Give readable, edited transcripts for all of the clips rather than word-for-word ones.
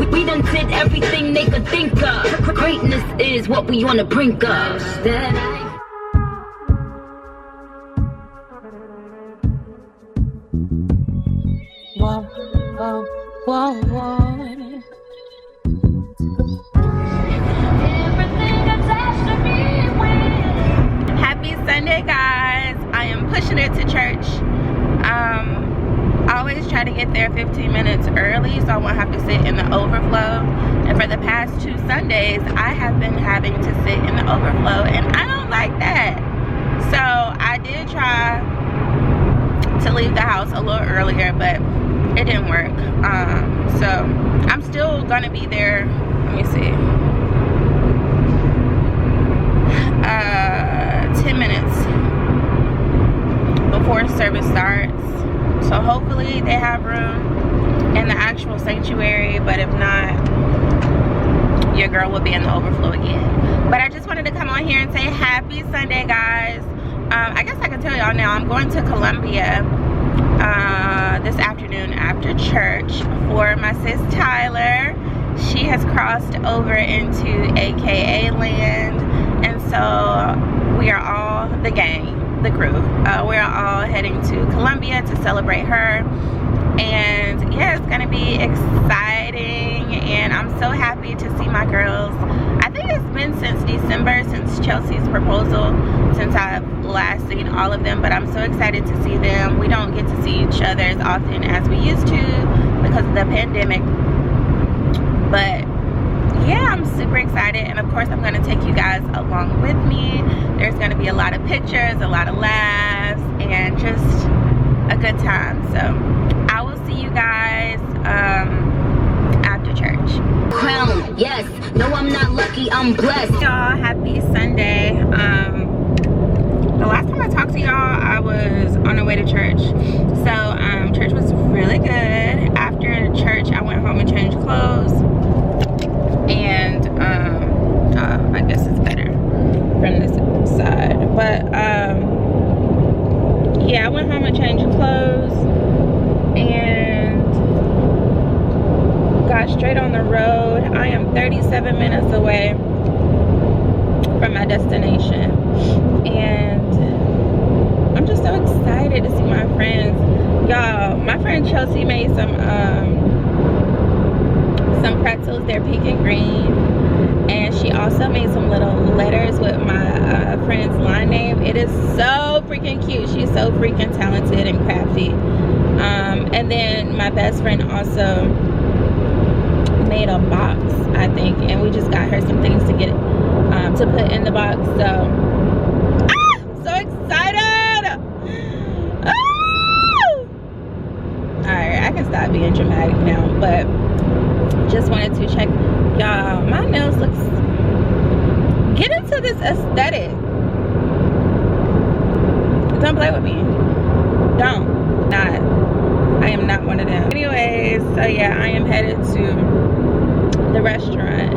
We done did everything they could think of. Greatness is what we on the brink of. Whoa, whoa, whoa, whoa. Happy Sunday, guys. I am pushing it to church. I always try to get there 15 minutes early so I won't have to sit in the overflow. And for the past 2 Sundays, I have been having to sit in the overflow, and I don't like that. So I did try to leave the house a little earlier, but it didn't work. So I'm still gonna be there. Let me see. 10 minutes before service starts. So hopefully they have room in the actual sanctuary, but if not, your girl will be in the overflow again. But I just wanted to come on here and say happy Sunday, guys. I guess I can tell y'all now, I'm going to Columbia this afternoon after church for my sis Tyler. She has crossed over into AKA land, and so we are all the gang, the crew. We're all heading to Columbia to celebrate her, and yeah, it's gonna be exciting, and I'm so happy to see my girls. I think it's been since December, since Chelsea's proposal, since I've last seen all of them, but I'm so excited to see them. We don't get to see each other as often as we used to because of the pandemic, but yeah, I'm super excited, and of course I'm going to take you guys along with me. There's going to be a lot of pictures, a lot of laughs, and just a good time. So I will see you guys after church. Crown, yes. No, I'm not lucky, I'm blessed. Y'all, happy Sunday. The last time I talked to y'all, I was on the way to church. So church was really good. After church, I went home and changed clothes. And I guess it's better from this side, but yeah, I went home and changed clothes and got straight on the road. I am 37 minutes away from my destination, and I'm just so excited to see my friends. Y'all, my friend Chelsea made some pretzels. They're pink and green, and she also made some little letters with my friend's line name. It is so freaking cute. She's so freaking talented and crafty. And then my best friend also made a box, I think, and we just got her some things to get to put in the box. So I'm so excited. Alright, I can stop being dramatic now, but just wanted to check. Y'all, my nails looks, get into this aesthetic. Don't play with me. Don't. Not. I am not one of them. Anyways, so yeah, I am headed to the restaurant,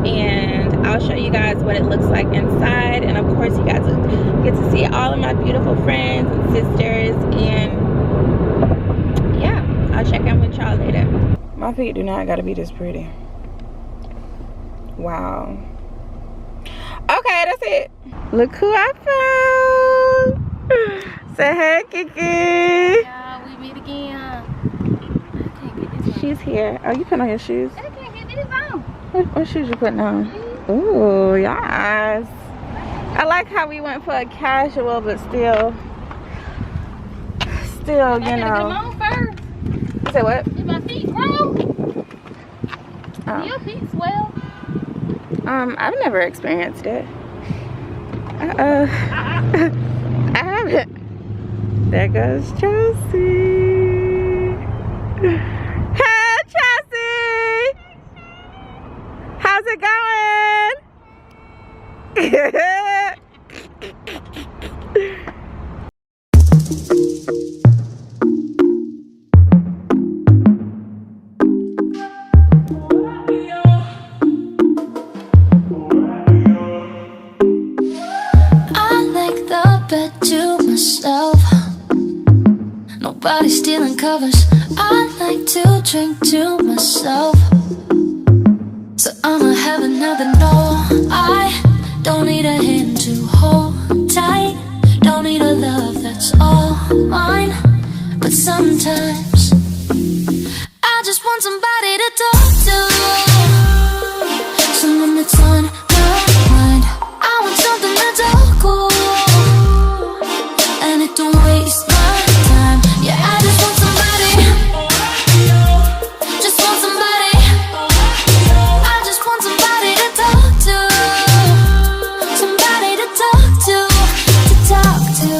and I'll show you guys what it looks like inside, and of course you guys will get to see all of my beautiful friends and sisters, and yeah, I'll check in with y'all later. My feet do not gotta be this pretty. Wow. Okay, that's it. Look who I found. Say hey, Kiki. Yeah, we meet again. I can't get this on. She's here. Oh, you put on your shoes? I can't get this on. What shoes you putting on? Ooh, yes. I like how we went for a casual, but still, you I know. gotta get them on first. You say what? Did my feet grow? Oh. Your feet swell? I've never experienced it. I haven't. There goes Chelsea. Hey, Chelsea! How's it going? Nobody stealing covers. I like to drink to myself. now that no, I don't need a hand to hold tight. Don't need a love that's all mine. But sometimes I just want somebody to talk to, someone that's on my mind. I want something that's all cool, and it don't waste my time. Yeah, I just want somebody, just want somebody. I just want somebody to talk to, somebody to talk to, talk to.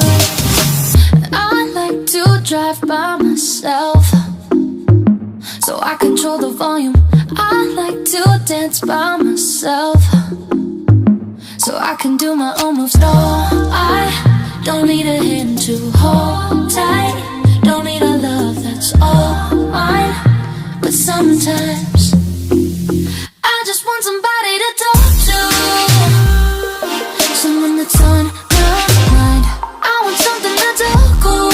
I like to drive by myself, so I control the volume. I like to dance by myself, so I can do my own moves. No, I don't need a hand to hold tight. Don't need a love that's all mine. But sometimes I just want somebody to talk to, someone that's on my mind. I want something that's all cool,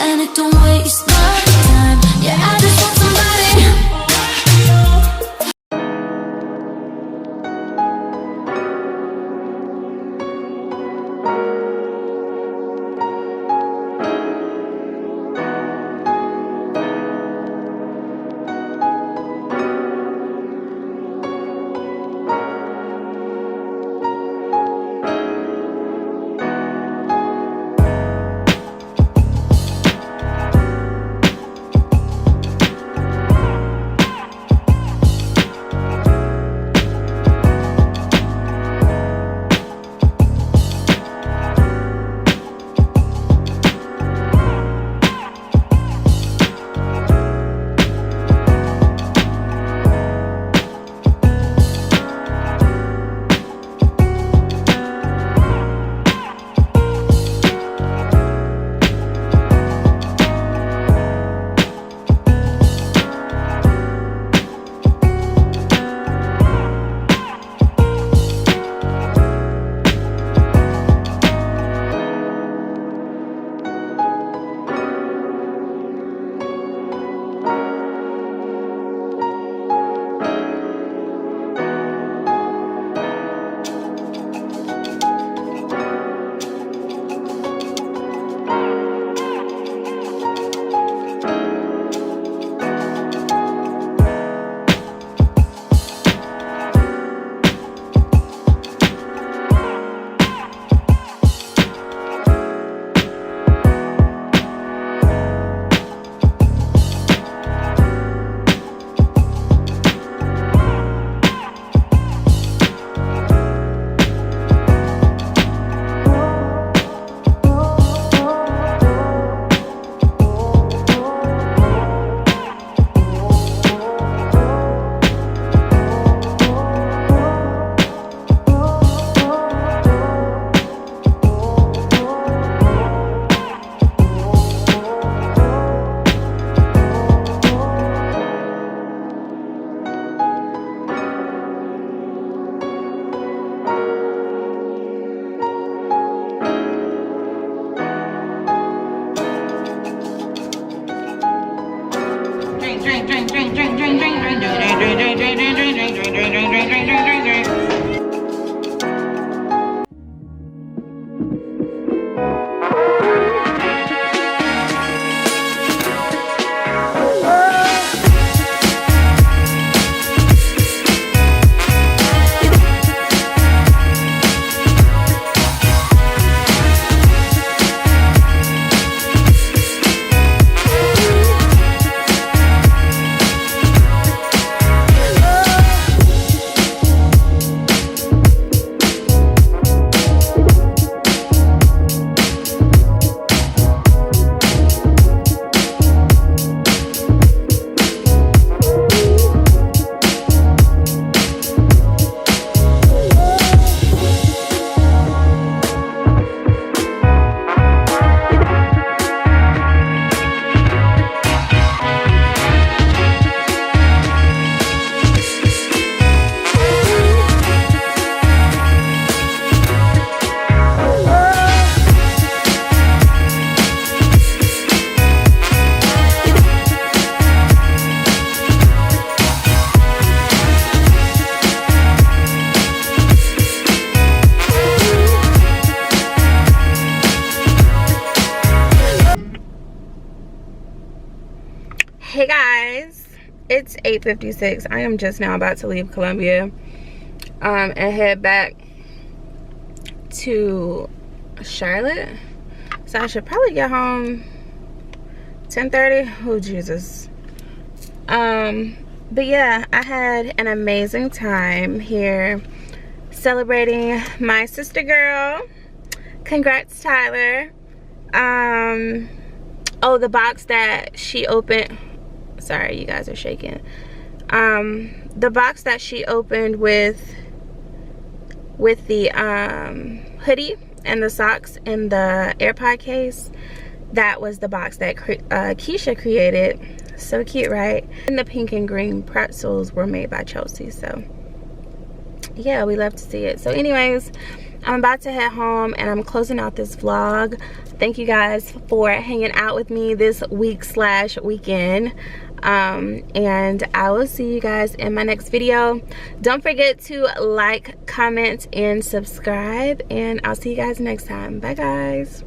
and it don't waste my time. Yeah, I just want somebody. it's 8:56. I am just now about to leave Columbia and head back to Charlotte. So I should probably get home 10:30. Oh Jesus. But yeah, I had an amazing time here celebrating my sister girl. Congrats, Tyler. Oh, the box that she opened, sorry, you guys are shaking. The box that she opened with the hoodie and the socks and the AirPod case, that was the box that Keisha created. So cute, right? And the pink and green pretzels were made by Chelsea. So yeah, we love to see it. So anyways, I'm about to head home and I'm closing out this vlog. Thank you guys for hanging out with me this week/weekend. And I will see you guys in my next video. Don't forget to like, comment, and subscribe, and I'll see you guys next time. Bye guys.